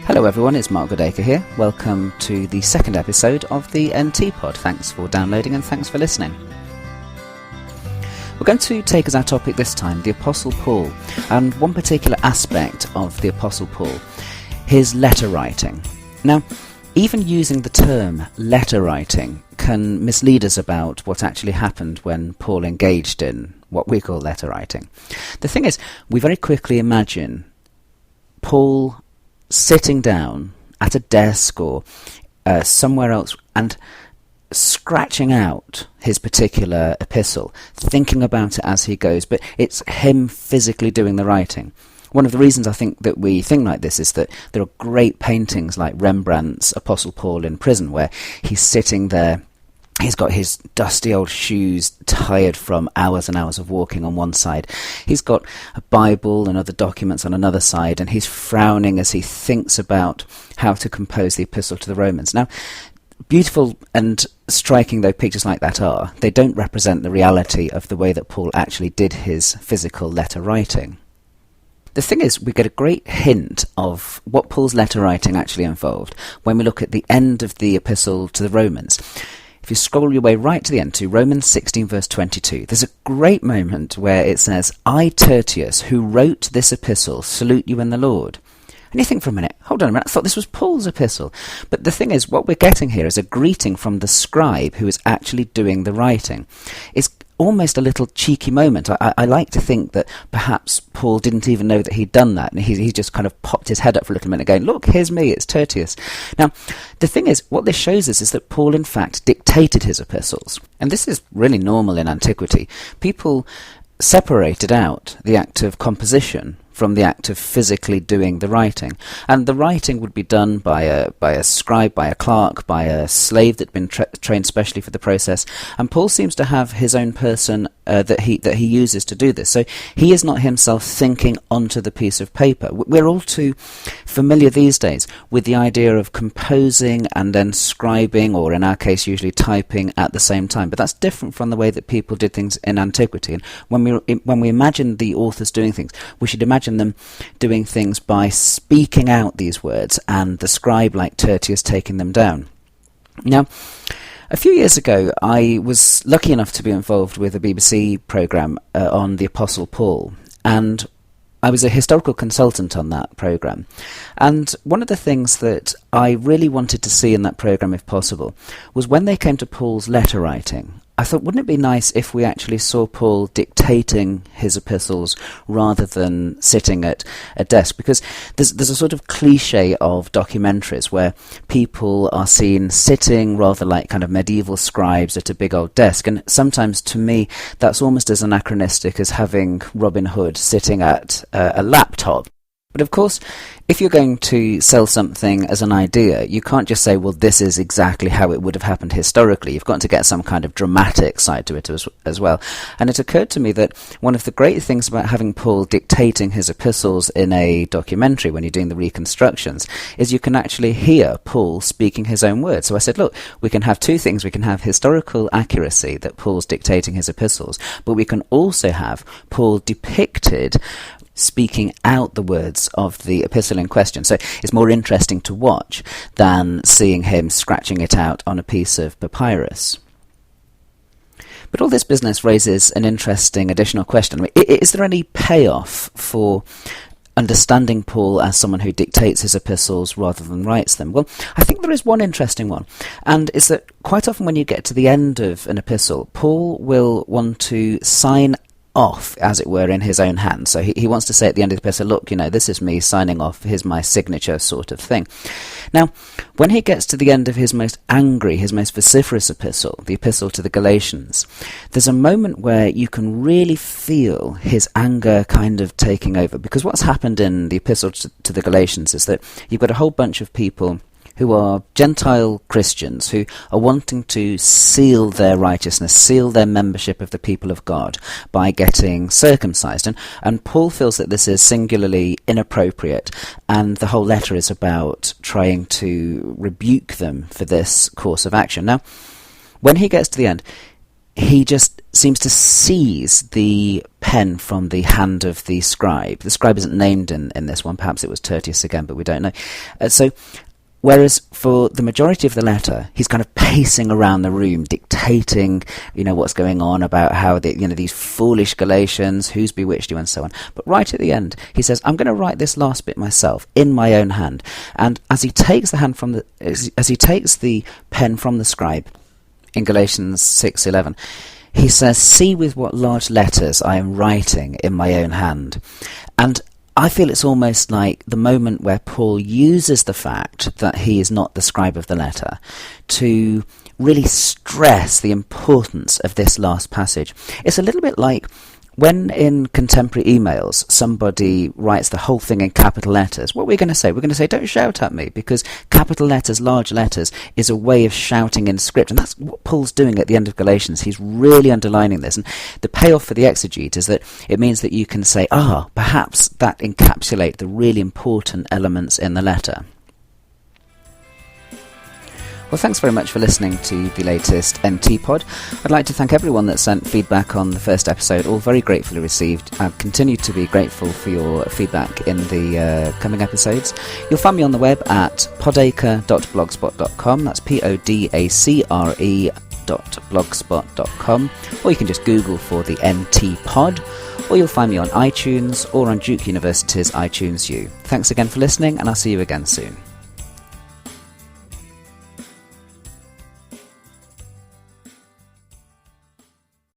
Hello everyone, it's Mark Goodacre here. Welcome to the second episode of the NT Pod. Thanks for downloading and thanks for listening. We're going to take as our topic this time the Apostle Paul, and one particular aspect of the Apostle Paul, his letter writing. Now, even using the term letter writing can mislead us about what actually happened when Paul engaged in what we call letter writing. The thing is, we very quickly imagine Paul sitting down at a desk or somewhere else and scratching out his particular epistle, thinking about it as he goes, but it's him physically doing the writing. One of the reasons I think that we think like this is that there are great paintings like Rembrandt's Apostle Paul in prison, where he's sitting there. He's got his dusty old shoes, tired from hours and hours of walking on one side. He's got a Bible and other documents on another side, and he's frowning as he thinks about how to compose the epistle to the Romans. Now, beautiful and striking though pictures like that are, they don't represent the reality of the way that Paul actually did his physical letter writing. The thing is, we get a great hint of what Paul's letter writing actually involved when we look at the end of the epistle to the Romans. If you scroll your way right to the end, to Romans 16 verse 22, there's a great moment where it says, "I, Tertius, who wrote this epistle, salute you in the Lord." And you think for a minute, hold on a minute, I thought this was Paul's epistle. But the thing is, what we're getting here is a greeting from the scribe who is actually doing the writing. It's almost a little cheeky moment. I like to think that perhaps Paul didn't even know that he'd done that, and he just kind of popped his head up for a little minute going, "Look, here's me, it's Tertius." Now, the thing is, what this shows us is that Paul in fact dictated his epistles. And this is really normal in antiquity. People separated out the act of composition from the act of physically doing the writing. And the writing would be done by a scribe, by a clerk, by a slave that had been trained specially for the process. And Paul seems to have his own person that he uses to do this. So he is not himself thinking onto the piece of paper. We're all too familiar these days with the idea of composing and then scribing, or in our case usually typing at the same time. But that's different from the way that people did things in antiquity. And when we imagine the authors doing things, we should imagine them doing things by speaking out these words, and the scribe like Tertius taking them down. Now, a few years ago, I was lucky enough to be involved with a BBC programme on the Apostle Paul, and I was a historical consultant on that programme. And one of the things that I really wanted to see in that programme, if possible, was when they came to Paul's letter writing. I thought, wouldn't it be nice if we actually saw Paul dictating his epistles rather than sitting at a desk? Because there's a sort of cliche of documentaries where people are seen sitting rather like kind of medieval scribes at a big old desk. And sometimes, to me, that's almost as anachronistic as having Robin Hood sitting at a laptop. But of course, if you're going to sell something as an idea, you can't just say, well, this is exactly how it would have happened historically. You've got to get some kind of dramatic side to it as well. And it occurred to me that one of the great things about having Paul dictating his epistles in a documentary when you're doing the reconstructions is you can actually hear Paul speaking his own words. So I said, look, we can have two things. We can have historical accuracy that Paul's dictating his epistles, but we can also have Paul depicted speaking out the words of the epistle in question. So it's more interesting to watch than seeing him scratching it out on a piece of papyrus. But all this business raises an interesting additional question. I mean, is there any payoff for understanding Paul as someone who dictates his epistles rather than writes them? Well, I think there is one interesting one, and it's that quite often when you get to the end of an epistle, Paul will want to sign off, as it were, in his own hand. So he wants to say at the end of the epistle, look, this is me signing off, here's my signature sort of thing. Now, when he gets to the end of his most angry, his most vociferous epistle, the epistle to the Galatians, there's a moment where you can really feel his anger kind of taking over, because what's happened in the epistle to the Galatians is that you've got a whole bunch of people who are Gentile Christians who are wanting to seal their righteousness, seal their membership of the people of God by getting circumcised. And Paul feels that this is singularly inappropriate, and the whole letter is about trying to rebuke them for this course of action. Now, when he gets to the end, he just seems to seize the pen from the hand of the scribe. The scribe isn't named in this one. Perhaps it was Tertius again, but we don't know. Whereas for the majority of the letter, he's kind of pacing around the room, dictating, what's going on about how these foolish Galatians, who's bewitched you, and so on. But right at the end, he says, "I'm going to write this last bit myself in my own hand." And as he takes the pen from the scribe in Galatians 6:11, he says, "See with what large letters I am writing in my own hand." And I feel it's almost like the moment where Paul uses the fact that he is not the scribe of the letter to really stress the importance of this last passage. It's a little bit like when in contemporary emails somebody writes the whole thing in capital letters. What we're going to say? We're going to say, "Don't shout at me," because capital letters, large letters, is a way of shouting in script. And that's what Paul's doing at the end of Galatians. He's really underlining this. And the payoff for the exegete is that it means that you can say, perhaps that encapsulates the really important elements in the letter. Well, thanks very much for listening to the latest NT Pod. I'd like to thank everyone that sent feedback on the first episode, all very gratefully received. I'll continue to be grateful for your feedback in the coming episodes. You'll find me on the web at podacre.blogspot.com. That's podacre.blogspot.com. Or you can just Google for the NT Pod. Or you'll find me on iTunes or on Duke University's iTunes U. Thanks again for listening, and I'll see you again soon.